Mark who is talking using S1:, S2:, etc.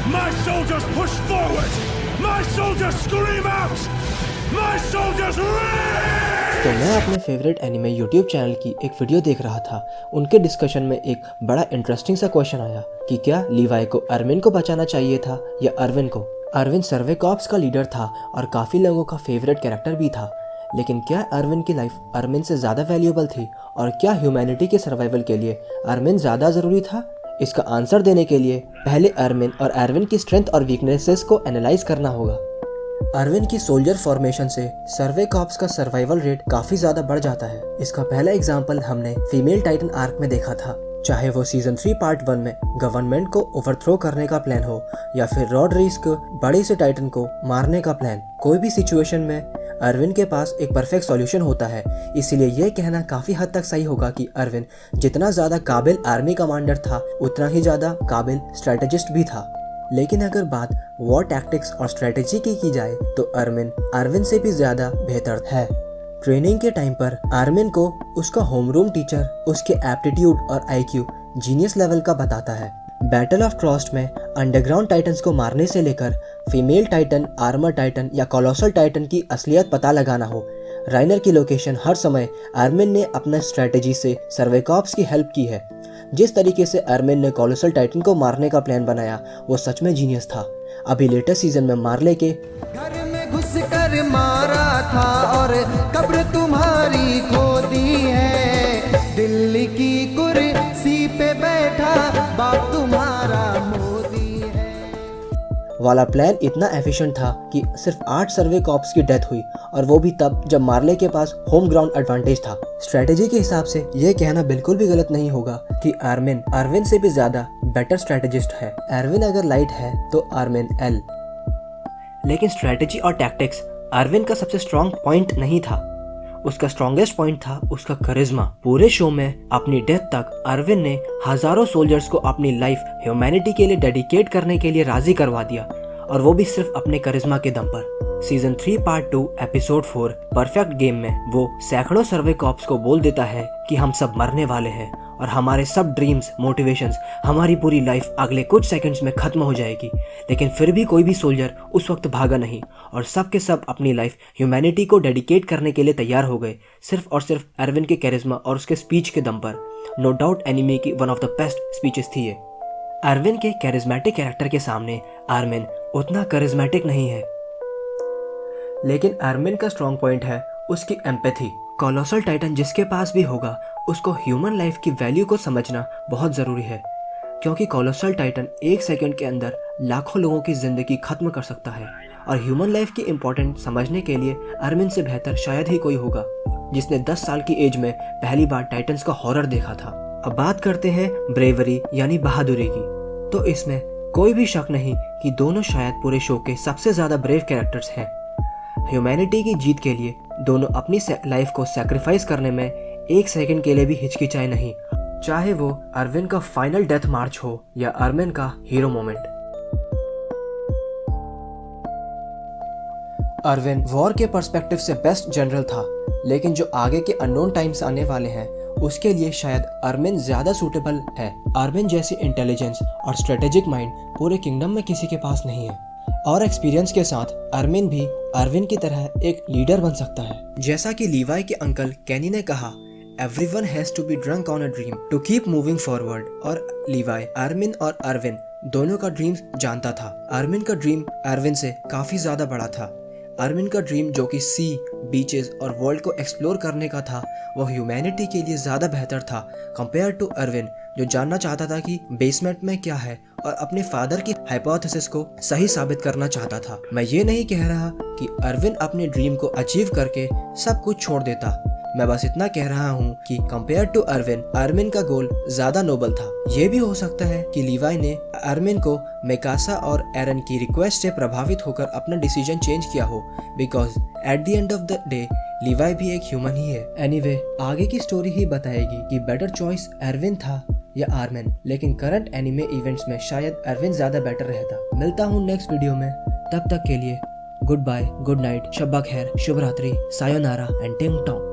S1: My soldiers push forward. My soldiers scream out. My soldiers rage.
S2: तो मैं अपने favourite anime YouTube channel की एक वीडियो देख रहा था। उनके डिस्कशन में एक बड़ा इंटरेस्टिंग सा क्वेश्चन आया कि क्या लीवाई को अरविन को बचाना चाहिए था या अरविन को। अरविन सर्वे कॉर्प्स का लीडर था और काफ़ी लोगों का फेवरेट कैरेक्टर भी था, लेकिन क्या अरविन की लाइफ अरविन से ज़्यादा वैल्यूएबल थी और क्या ह्यूमैनिटी के सर्वाइवल के लिए अरविन ज़्यादा ज़रूरी था? इसका आंसर देने के लिए पहले अरविन और अरविन की स्ट्रेंथ और वीकनेसेस को एनालाइज करना होगा। अरविन की सोल्जर फॉर्मेशन से सर्वे कॉर्प्स का सर्वाइवल रेट काफ़ी ज़्यादा बढ़ जाता है। इसका पहला एग्जाम्पल हमने फीमेल टाइटन आर्क में देखा था, चाहे वो सीजन 3 पार्ट 1 में गवर्नमेंट को ओवरथ्रो करने का प्लान हो या फिर रॉडरीज को बड़े से टाइटन को मारने का प्लान। कोई भी सिचुएशन में अरविन के पास एक परफेक्ट सॉल्यूशन होता है, इसीलिए यह कहना काफ़ी हद तक सही होगा कि अरविन जितना ज़्यादा काबिल आर्मी कमांडर था उतना ही ज़्यादा काबिल स्ट्रेटेजिस्ट भी था। लेकिन अगर बात वॉर टैक्टिक्स और स्ट्रेटेजी की जाए तो अरविन से भी ज़्यादा बेहतर है। ट्रेनिंग के टाइम पर अरविन को उसका होमरूम टीचर उसके एप्टीट्यूड और आईक्यू जीनियस लेवल का बताता है। बैटल ऑफ ट्रस्ट में अंडरग्राउंड टाइटन्स को मारने से लेकर फीमेल टाइटन, आर्मर टाइटन या कोलोसल टाइटन की असलियत पता लगाना हो, राइनर की लोकेशन हर समय अरविन ने अपना स्ट्रेटेजी से सर्वे कॉर्प्स की हेल्प की है। जिस तरीके से अरविन ने कोलोसल टाइटन को मारने का प्लान बनाया वो सच में जीनियस था। अभी लेटेस्ट सीजन में मार्ले के
S3: घर में घुस कर मारा था और कब्र तुम्हारी खोदी है, दिल्ली की कुर्सी पे बैठा बाप तुम्हारा मोदी है
S2: वाला प्लान इतना एफिशिएंट था कि सिर्फ 8 सर्वे कॉर्प्स की डेथ हुई, और वो भी तब जब मार्ले के पास होम ग्राउंड एडवांटेज था। स्ट्रेटेजी के हिसाब से यह कहना बिल्कुल भी गलत नहीं होगा कि अरविन से भी ज्यादा बेटर स्ट्रेटेजिस्ट है। अरविन अगर लाइट है तो अरविन एल। लेकिन स्ट्रेटेजी और टैक्टिक्स अरविन का सबसे स्ट्रॉन्ग पॉइंट नहीं था। उसका स्ट्रॉन्गेस्ट पॉइंट था उसका करिश्मा। पूरे शो में अपनी डेथ तक अरविन ने हजारों सोल्जर्स को अपनी लाइफ ह्यूमैनिटी के लिए डेडिकेट करने के लिए राजी करवा दिया, और वो भी सिर्फ अपने करिश्मा के दम पर। Season 3 part 2 episode 4 perfect game में वो सैकड़ों सर्वे कॉर्प्स को बोल देता है कि हम सब मरने वाले हैं और हमारे सब ड्रीम्स, मोटिवेशंस, हमारी पूरी लाइफ अगले कुछ सेकंड्स में खत्म हो जाएगी। लेकिन फिर भी कोई भी सोल्जर उस वक्त भागा नहीं और सब के सब अपनी लाइफ ह्यूमैनिटी को डेडिकेट करने के लिए तैयार हो गए, सिर्फ और सिर्फ अरविन के कैरिज्मा और उसके स्पीच के दम पर। नो डाउट एनिमे की one of the best speeches थी ये। अरविन के कैरिज्मेटिक कैरेक्टर के सामने अरविन उतना कैरिज्मेटिक नहीं है, लेकिन अरविन का स्ट्रॉन्ग पॉइंट है उसकी एम्पैथी। कोलोसल टाइटन जिसके पास भी होगा उसको ह्यूमन लाइफ की वैल्यू को समझना बहुत ज़रूरी है, क्योंकि कोलोसल टाइटन 1 सेकंड के अंदर लाखों लोगों की ज़िंदगी खत्म कर सकता है। और ह्यूमन लाइफ की इम्पोर्टेंस समझने के लिए अरविन से बेहतर शायद ही कोई होगा जिसने 10 साल की एज में पहली बार टाइटन्स का हॉरर देखा था। अब बात करते हैं ब्रेवरी यानी बहादुरी की, तो इसमें कोई भी शक नहीं कि दोनों शायद पूरे शो के सबसे ज़्यादा ब्रेव कैरेक्टर्स हैं। ह्यूमैनिटी की जीत के लिए दोनों अपनी लाइफ को सैक्रिफाइस करने में 1 सेकंड के लिए भी हिचकिचाए नहीं, चाहे वो अरविन का फाइनल डेथ मार्च हो या अरविन का हीरो मोमेंट। अरविन वॉर के पर्सपेक्टिव से बेस्ट जनरल था, लेकिन जो आगे के अननोन टाइम्स आने वाले हैं उसके लिए शायद अरविन ज्यादा सूटेबल है। अरविन जैसी इंटेलिजेंस और स्ट्रेटेजिक माइंड पूरे किंगडम में किसी के पास नहीं है, और एक्सपीरियंस के साथ अरविन भी अरविन की तरह एक लीडर बन सकता है। जैसा कि लीवाई के अंकल कैनी ने कहा, everyone has to be drunk on a dream to keep moving forward. और लीवाई अरविन और अरविन दोनों का ड्रीम जानता था। अरविन का ड्रीम अरविन से काफी ज्यादा बड़ा था। अरविन का ड्रीम जो कि सी, बीचेस और वर्ल्ड को एक्सप्लोर करने का था, वो ह्यूमैनिटी के लिए ज़्यादा बेहतर था कंपेयर टू अरविन जो जानना चाहता था कि बेसमेंट में क्या है और अपने फादर की हाइपोथेसिस को सही साबित करना चाहता था। मैं ये नहीं कह रहा कि अरविन अपने ड्रीम को अचीव करके सब कुछ छोड़ देता, मैं बस इतना कह रहा हूँ कि कंपेयर टू अरविन का गोल ज्यादा नोबल था। ये भी हो सकता है कि लीवाई ने अरविन को मेकासा और एरन की रिक्वेस्ट से प्रभावित होकर अपना डिसीजन चेंज किया हो, because at the end of the day लीवाई भी एक ह्यूमन ही है। एनीवे, आगे की स्टोरी ही बताएगी कि बेटर चॉइस अरविन था या अरविन, लेकिन करंट एनिमे इवेंट्स में शायद अरविन ज्यादा बेटर रहता। मिलता हूँ नेक्स्ट वीडियो में, तब तक के लिए गुड बाय, गुड नाइट, शब्बा खैर, शुभ रात्रि, सायोनारा एंड टिंग टोंग।